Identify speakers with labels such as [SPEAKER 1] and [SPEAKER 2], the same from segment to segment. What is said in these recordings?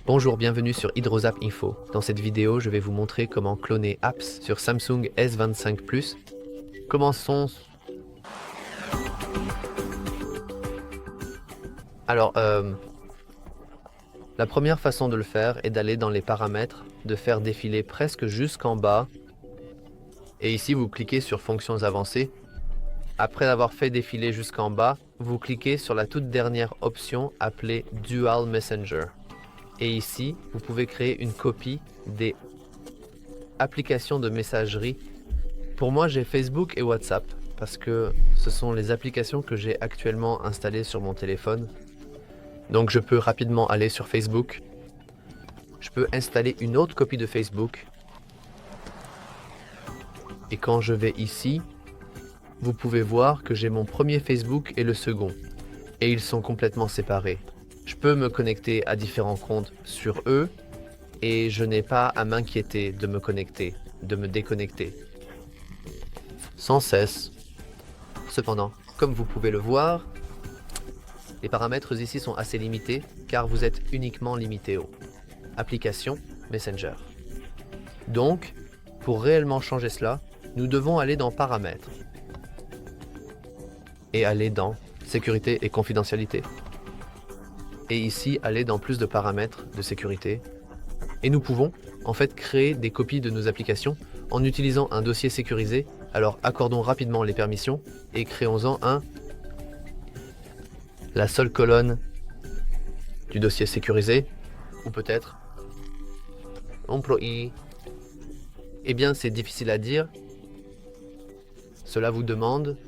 [SPEAKER 1] Bonjour, bienvenue sur Hydrozap Info. Dans cette vidéo, je vais vous montrer comment cloner apps sur Samsung S25 Plus. Commençons. Alors, la première façon de le faire est d'aller dans les paramètres, de faire défiler presque jusqu'en bas. Et ici, vous cliquez sur Fonctions avancées. Après avoir fait défiler jusqu'en bas, vous cliquez sur la toute dernière option appelée Dual Messenger. Et ici, vous pouvez créer une copie des applications de messagerie. Pour moi, j'ai Facebook et WhatsApp parce que ce sont les applications que j'ai actuellement installées sur mon téléphone. Donc je peux rapidement aller sur Facebook. Je peux installer une autre copie de Facebook. Et quand je vais ici, vous pouvez voir que j'ai mon premier Facebook et le second. Et ils sont complètement séparés. Je peux me connecter à différents comptes sur eux et je n'ai pas à m'inquiéter de me connecter, de me déconnecter. Sans cesse. Cependant, comme vous pouvez le voir, les paramètres ici sont assez limités car vous êtes uniquement limité aux applications Messenger. Donc, pour réellement changer cela, nous devons aller dans Paramètres et aller dans Sécurité et confidentialité. Et ici, aller dans plus de paramètres de sécurité. Et nous pouvons, en fait, créer des copies de nos applications en utilisant un dossier sécurisé. Alors, accordons rapidement les permissions et créons-en un. La seule colonne du dossier sécurisé, ou peut-être employé. Eh bien, c'est difficile à dire. Cela vous demande.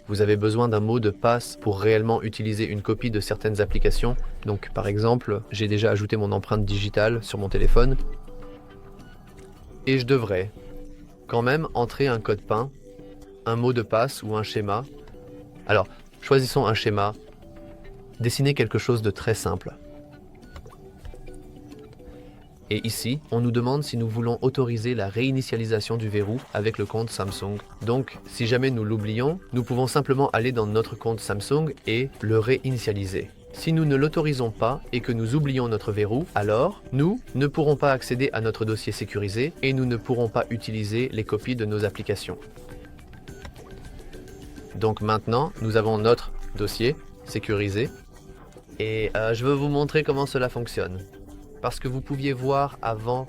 [SPEAKER 1] Vous avez besoin d'un mot de passe pour réellement utiliser une copie de certaines applications. Donc par exemple, j'ai déjà ajouté mon empreinte digitale sur mon téléphone. Et je devrais quand même entrer un code PIN, un mot de passe ou un schéma. Alors, choisissons un schéma. Dessinez quelque chose de très simple. Et ici, on nous demande si nous voulons autoriser la réinitialisation du verrou avec le compte Samsung. Donc, si jamais nous l'oublions, nous pouvons simplement aller dans notre compte Samsung et le réinitialiser. Si nous ne l'autorisons pas et que nous oublions notre verrou, alors nous ne pourrons pas accéder à notre dossier sécurisé et nous ne pourrons pas utiliser les copies de nos applications. Donc maintenant, nous avons notre dossier sécurisé et je veux vous montrer comment cela fonctionne. Parce que vous pouviez voir avant,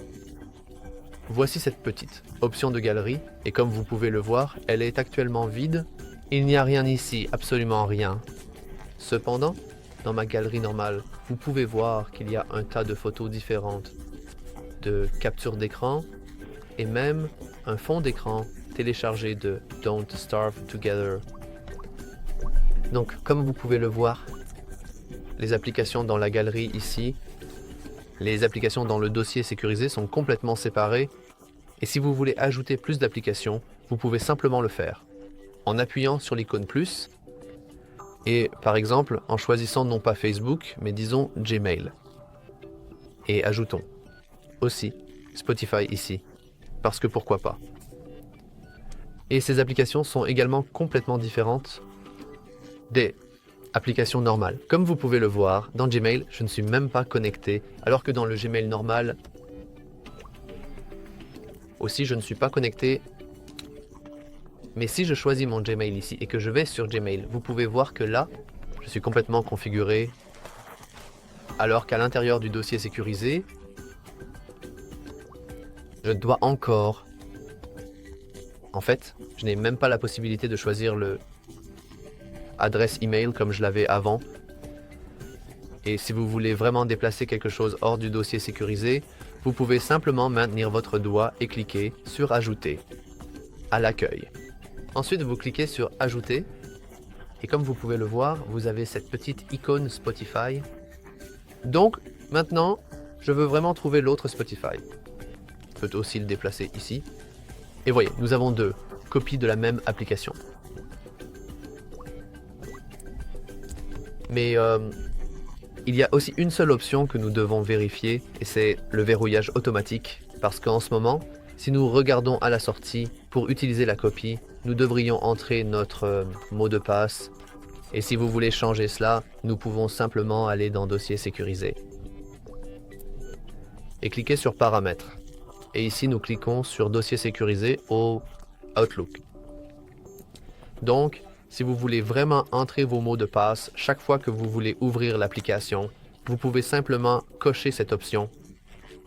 [SPEAKER 1] voici cette petite option de galerie, et comme vous pouvez le voir, elle est actuellement vide. Il n'y a rien ici, absolument rien. Cependant, dans ma galerie normale, vous pouvez voir qu'il y a un tas de photos différentes, de captures d'écran, et même un fond d'écran téléchargé de Don't Starve Together. Donc, comme vous pouvez le voir, les applications dans la galerie ici, les applications dans le dossier sécurisé sont complètement séparées et si vous voulez ajouter plus d'applications, vous pouvez simplement le faire en appuyant sur l'icône plus et par exemple en choisissant non pas Facebook mais disons Gmail. Et ajoutons aussi Spotify ici, parce que pourquoi pas. Et ces applications sont également complètement différentes des application normale. Comme vous pouvez le voir, dans Gmail, je ne suis même pas connecté, alors que dans le Gmail normal, aussi je ne suis pas connecté. Mais si je choisis mon Gmail ici et que je vais sur Gmail, vous pouvez voir que là, je suis complètement configuré, alors qu'à l'intérieur du dossier sécurisé, je dois encore... En fait, je n'ai même pas la possibilité de choisir le adresse email comme je l'avais avant. Et si vous voulez vraiment déplacer quelque chose hors du dossier sécurisé, vous pouvez simplement maintenir votre doigt et cliquer sur Ajouter à l'accueil. Ensuite, vous cliquez sur Ajouter et comme vous pouvez le voir, vous avez cette petite icône Spotify. Donc, maintenant, je veux vraiment trouver l'autre Spotify. Je peux aussi le déplacer ici. Et voyez, nous avons deux copies de la même application. Mais il y a aussi une seule option que nous devons vérifier et c'est le verrouillage automatique parce qu'en ce moment, si nous regardons à la sortie pour utiliser la copie, nous devrions entrer notre mot de passe et si vous voulez changer cela, nous pouvons simplement aller dans Dossier sécurisé. et cliquez sur Paramètres. Et ici, nous cliquons sur Dossier sécurisé au Outlook. Donc, si vous voulez vraiment entrer vos mots de passe chaque fois que vous voulez ouvrir l'application, vous pouvez simplement cocher cette option.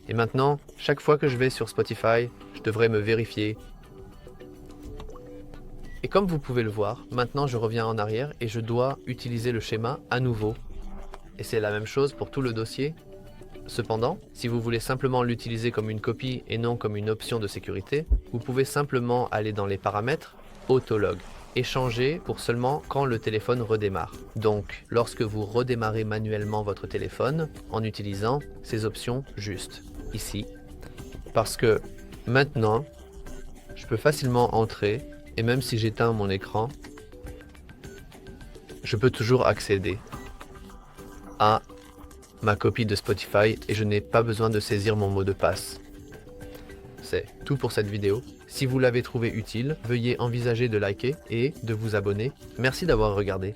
[SPEAKER 1] Et maintenant, chaque fois que je vais sur Spotify, je devrais me vérifier. Et comme vous pouvez le voir, maintenant je reviens en arrière et je dois utiliser le schéma à nouveau. Et c'est la même chose pour tout le dossier. Cependant, si vous voulez simplement l'utiliser comme une copie et non comme une option de sécurité, vous pouvez simplement aller dans les paramètres, Autolog, et changer pour seulement quand le téléphone redémarre. Donc, lorsque vous redémarrez manuellement votre téléphone en utilisant ces options juste ici. Parce que maintenant, je peux facilement entrer et même si j'éteins mon écran, je peux toujours accéder à ma copie de Spotify et je n'ai pas besoin de saisir mon mot de passe. C'est tout pour cette vidéo. Si vous l'avez trouvé utile, veuillez envisager de liker et de vous abonner. Merci d'avoir regardé.